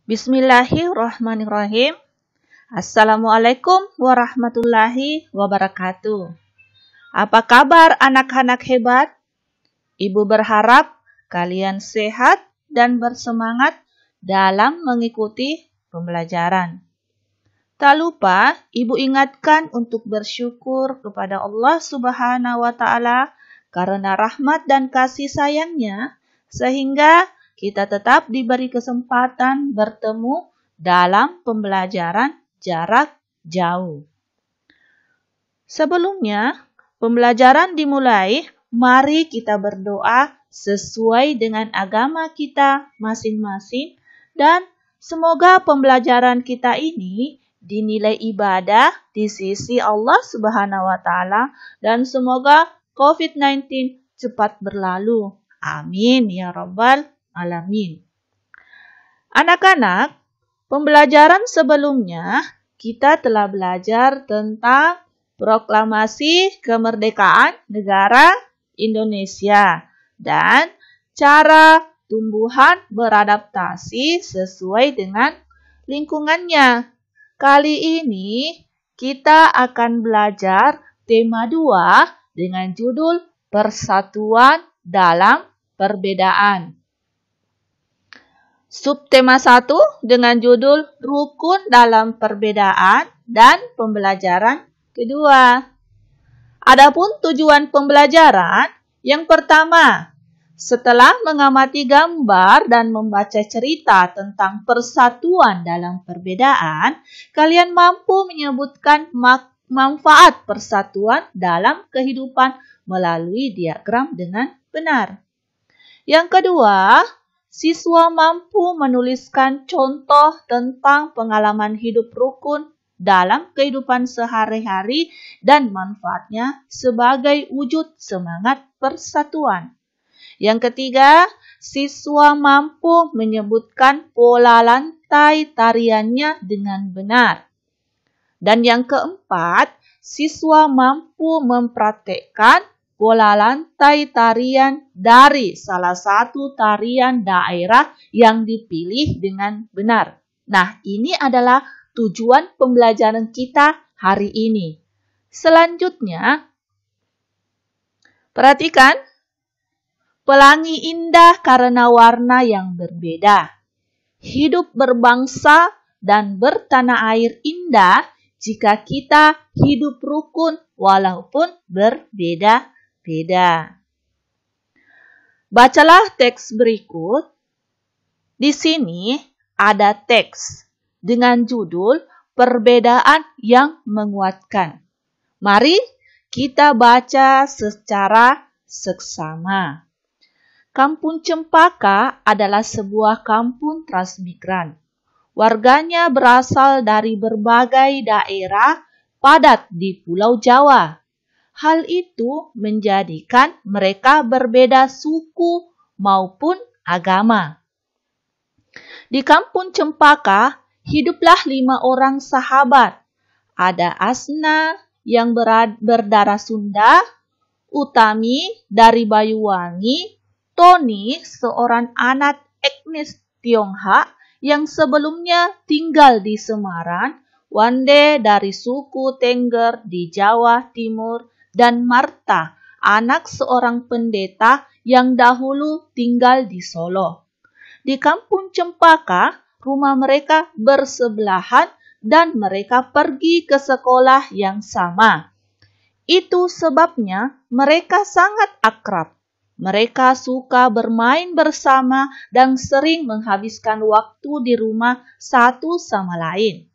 Bismillahirrahmanirrahim. Assalamualaikum warahmatullahi wabarakatuh. Apa kabar anak-anak hebat? Ibu berharap kalian sehat dan bersemangat dalam mengikuti pembelajaran. Tak lupa Ibu ingatkan untuk bersyukur kepada Allah Subhanahu wa Ta'ala karena rahmat dan kasih sayangnya, sehingga kita tetap diberi kesempatan bertemu dalam pembelajaran jarak jauh. Sebelumnya, pembelajaran dimulai, mari kita berdoa sesuai dengan agama kita masing-masing dan semoga pembelajaran kita ini dinilai ibadah di sisi Allah Subhanahu wa Ta'ala dan semoga COVID-19 cepat berlalu. Amin ya Rabbal Alamin. Anak-anak, pembelajaran sebelumnya kita telah belajar tentang proklamasi kemerdekaan negara Indonesia dan cara tumbuhan beradaptasi sesuai dengan lingkungannya. Kali ini kita akan belajar tema 2 dengan judul Persatuan dalam Perbedaan. Subtema 1 dengan judul Rukun dalam Perbedaan dan pembelajaran kedua. Adapun tujuan pembelajaran, yang pertama, setelah mengamati gambar dan membaca cerita tentang persatuan dalam perbedaan, kalian mampu menyebutkan manfaat persatuan dalam kehidupan melalui diagram dengan benar. Yang kedua, siswa mampu menuliskan contoh tentang pengalaman hidup rukun dalam kehidupan sehari-hari dan manfaatnya sebagai wujud semangat persatuan. Yang ketiga, siswa mampu menyebutkan pola lantai tariannya dengan benar. Dan yang keempat, siswa mampu mempraktekkan pola lantai tarian dari salah satu tarian daerah yang dipilih dengan benar. Nah, ini adalah tujuan pembelajaran kita hari ini. Selanjutnya, perhatikan, pelangi indah karena warna yang berbeda. Hidup berbangsa dan bertanah air indah jika kita hidup rukun walaupun berbeda-beda. Bacalah teks berikut. Di sini ada teks dengan judul Perbedaan yang Menguatkan. Mari kita baca secara seksama. Kampung Cempaka adalah sebuah kampung transmigran. Warganya berasal dari berbagai daerah padat di Pulau Jawa. Hal itu menjadikan mereka berbeda suku maupun agama. Di Kampung Cempaka hiduplah 5 orang sahabat. Ada Asna yang berdarah Sunda, Utami dari Banyuwangi, Tony seorang anak etnis Tionghoa yang sebelumnya tinggal di Semarang, Wande dari suku Tengger di Jawa Timur, dan Marta, anak seorang pendeta yang dahulu tinggal di Solo. Di Kampung Cempaka, rumah mereka bersebelahan dan mereka pergi ke sekolah yang sama. Itu sebabnya mereka sangat akrab. Mereka suka bermain bersama dan sering menghabiskan waktu di rumah satu sama lain.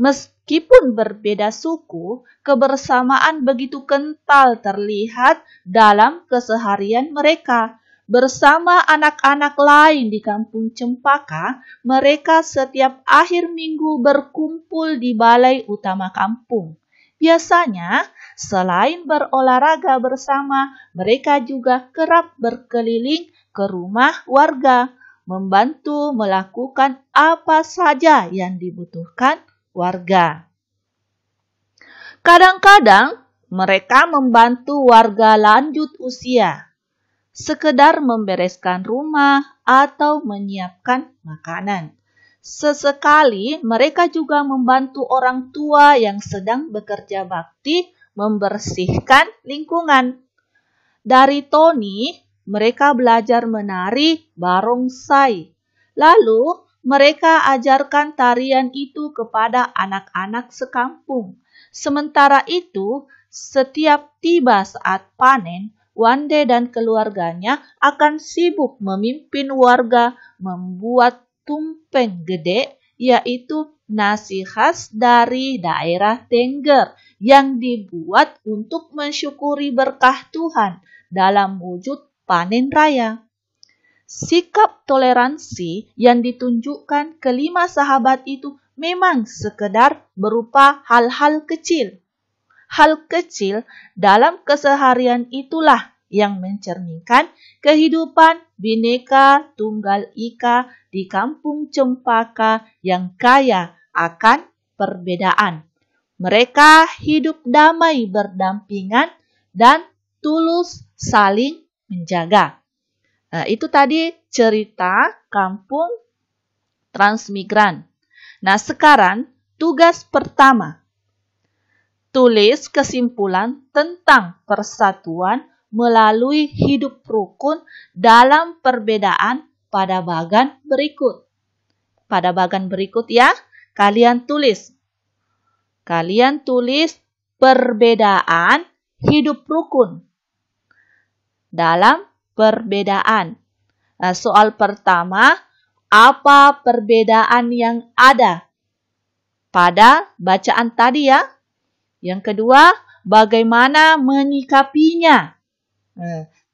Meskipun berbeda suku, kebersamaan begitu kental terlihat dalam keseharian mereka. Bersama anak-anak lain di Kampung Cempaka, mereka setiap akhir minggu berkumpul di balai utama kampung. Biasanya, selain berolahraga bersama, mereka juga kerap berkeliling ke rumah warga, membantu melakukan apa saja yang dibutuhkan warga. Kadang-kadang mereka membantu warga lanjut usia, sekedar membereskan rumah atau menyiapkan makanan. Sesekali mereka juga membantu orang tua yang sedang bekerja bakti membersihkan lingkungan. Dari Tony, mereka belajar menari barongsai. Lalu mereka ajarkan tarian itu kepada anak-anak sekampung. Sementara itu, setiap tiba saat panen, Wande dan keluarganya akan sibuk memimpin warga membuat tumpeng gede, yaitu nasi khas dari daerah Tengger yang dibuat untuk mensyukuri berkah Tuhan dalam wujud panen raya. Sikap toleransi yang ditunjukkan kelima sahabat itu memang sekedar berupa hal-hal kecil. Hal kecil dalam keseharian itulah yang mencerminkan kehidupan Bhinneka Tunggal Ika di kampung Cempaka yang kaya akan perbedaan. Mereka hidup damai berdampingan dan tulus saling menjaga. Nah, itu tadi cerita kampung transmigran. Nah, sekarang tugas pertama. Tulis kesimpulan tentang persatuan melalui hidup rukun dalam perbedaan pada bagan berikut. Pada bagan berikut ya, kalian tulis. Kalian tulis perbedaan hidup rukun dalam perbedaan. Nah, soal pertama, apa perbedaan yang ada pada bacaan tadi ya? Yang kedua, bagaimana menyikapinya?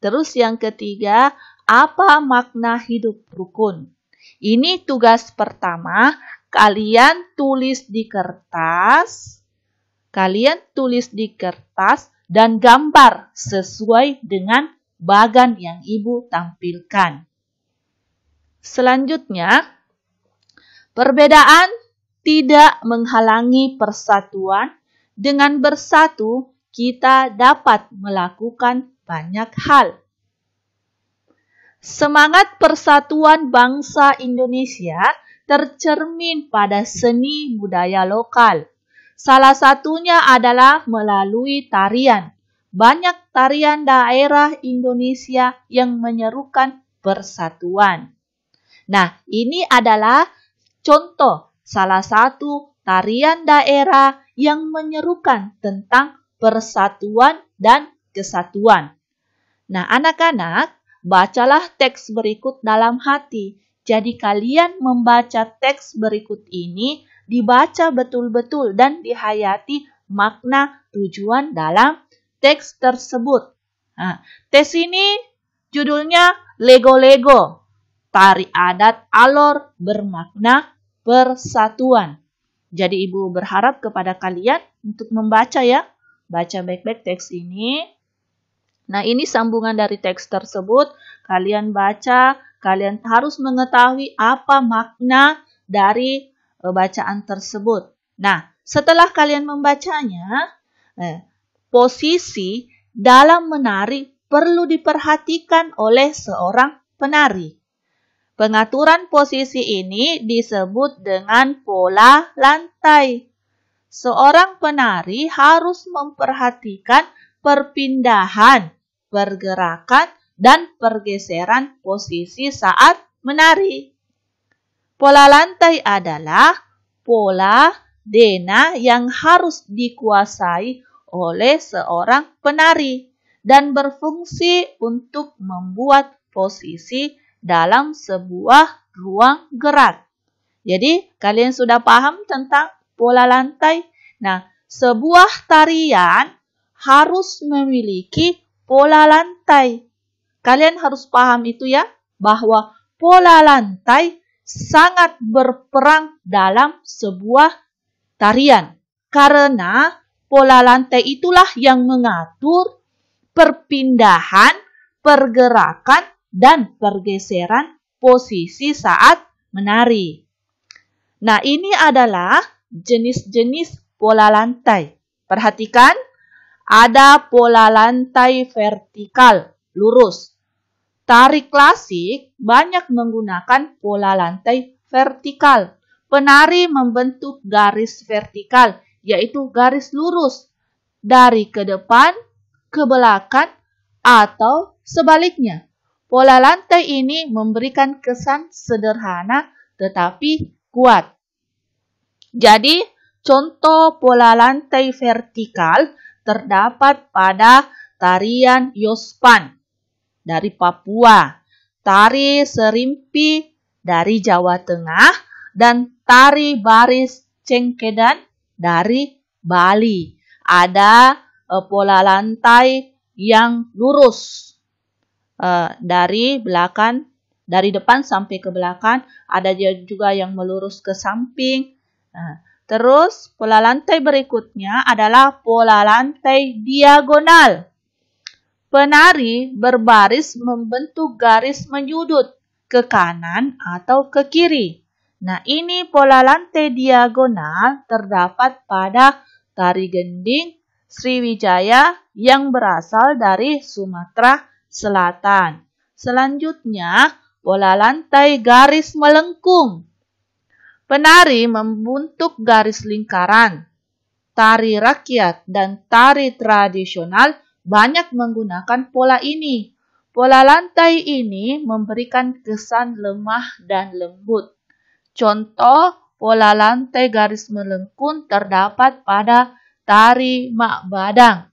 Terus yang ketiga, apa makna hidup rukun? Ini tugas pertama, kalian tulis di kertas. Kalian tulis di kertas dan gambar sesuai dengan bagan yang ibu tampilkan. Selanjutnya, perbedaan tidak menghalangi persatuan. Dengan bersatu, kita dapat melakukan banyak hal. Semangat persatuan bangsa Indonesia tercermin pada seni budaya lokal. Salah satunya adalah melalui tarian. Banyak tarian daerah Indonesia yang menyerukan persatuan. Nah, ini adalah contoh salah satu tarian daerah yang menyerukan tentang persatuan dan kesatuan. Nah, anak-anak, bacalah teks berikut dalam hati. Jadi kalian membaca teks berikut ini, dibaca betul-betul dan dihayati makna tujuan dalam teks tersebut. Nah, tes ini judulnya Lego-Lego. Tari adat Alor bermakna persatuan. Jadi ibu berharap kepada kalian untuk membaca ya. Baca baik-baik teks ini. Nah, ini sambungan dari teks tersebut. Kalian baca, kalian harus mengetahui apa makna dari bacaan tersebut. Nah, setelah kalian membacanya, posisi dalam menari perlu diperhatikan oleh seorang penari. Pengaturan posisi ini disebut dengan pola lantai. Seorang penari harus memperhatikan perpindahan, pergerakan, dan pergeseran posisi saat menari. Pola lantai adalah pola dena yang harus dikuasai oleh seorang penari dan berfungsi untuk membuat posisi dalam sebuah ruang gerak. Jadi, kalian sudah paham tentang pola lantai? Nah, sebuah tarian harus memiliki pola lantai. Kalian harus paham itu ya, bahwa pola lantai sangat berperan dalam sebuah tarian. Karena pola lantai itulah yang mengatur perpindahan, pergerakan, dan pergeseran posisi saat menari. Nah, ini adalah jenis-jenis pola lantai. Perhatikan, ada pola lantai vertikal, lurus. Tari klasik banyak menggunakan pola lantai vertikal. penari membentuk garis vertikal, yaitu garis lurus dari ke depan, ke belakang, atau sebaliknya. Pola lantai ini memberikan kesan sederhana tetapi kuat. Jadi, contoh pola lantai vertikal terdapat pada tarian Yospan dari Papua, tari Serimpi dari Jawa Tengah, dan tari baris Cengkedan dari Bali. Ada pola lantai yang lurus dari belakang, dari depan sampai ke belakang. Ada juga yang melurus ke samping. Terus pola lantai berikutnya adalah pola lantai diagonal. Penari berbaris membentuk garis menyudut ke kanan atau ke kiri. Nah, ini pola lantai diagonal terdapat pada tari gending Sriwijaya yang berasal dari Sumatera Selatan. Selanjutnya, pola lantai garis melengkung. Penari membentuk garis lingkaran. Tari rakyat dan tari tradisional banyak menggunakan pola ini. Pola lantai ini memberikan kesan lemah dan lembut. Contoh pola lantai garis melengkung terdapat pada tari Mak Badang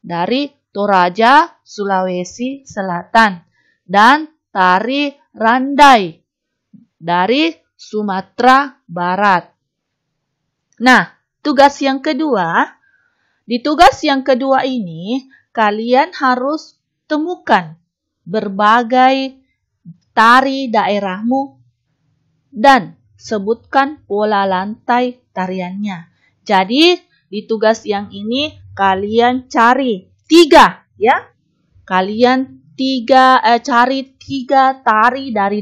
dari Toraja, Sulawesi Selatan, dan tari Randai dari Sumatera Barat. Nah, tugas yang kedua, di tugas yang kedua ini, kalian harus temukan berbagai tari daerahmu dan sebutkan pola lantai tariannya. Jadi, di tugas yang ini kalian cari 3, ya. Kalian cari 3 tari dari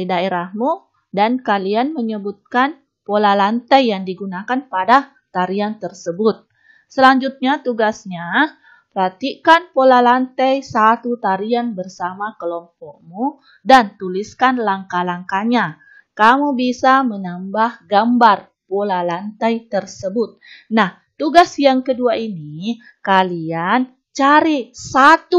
daerahmu, dan kalian menyebutkan pola lantai yang digunakan pada tarian tersebut. Selanjutnya tugasnya, perhatikan pola lantai satu tarian bersama kelompokmu dan tuliskan langkah-langkahnya. Kamu bisa menambah gambar pola lantai tersebut. Nah, tugas yang kedua ini, kalian cari 1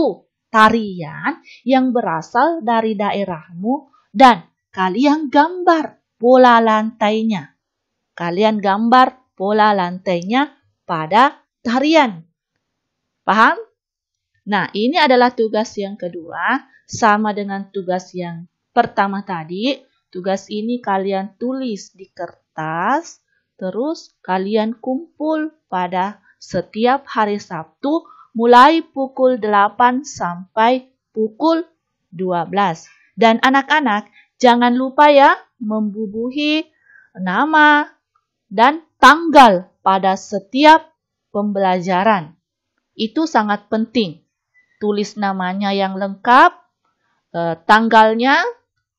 tarian yang berasal dari daerahmu dan kalian gambar pola lantainya. Kalian gambar pola lantainya pada tarian. Paham? Nah, ini adalah tugas yang kedua, sama dengan tugas yang pertama tadi. Tugas ini kalian tulis di kertas, terus kalian kumpul pada setiap hari Sabtu mulai pukul 8 sampai pukul 12. Dan anak-anak, jangan lupa ya membubuhi nama dan tanggal pada setiap pembelajaran. Itu sangat penting. Tulis namanya yang lengkap, tanggalnya,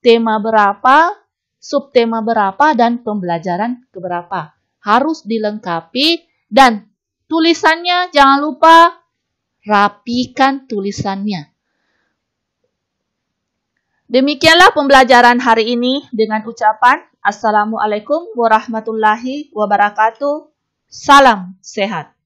tema berapa, subtema berapa, dan pembelajaran keberapa. Harus dilengkapi dan tulisannya jangan lupa rapikan tulisannya. Demikianlah pembelajaran hari ini dengan ucapan Assalamualaikum warahmatullahi wabarakatuh. Salam sehat.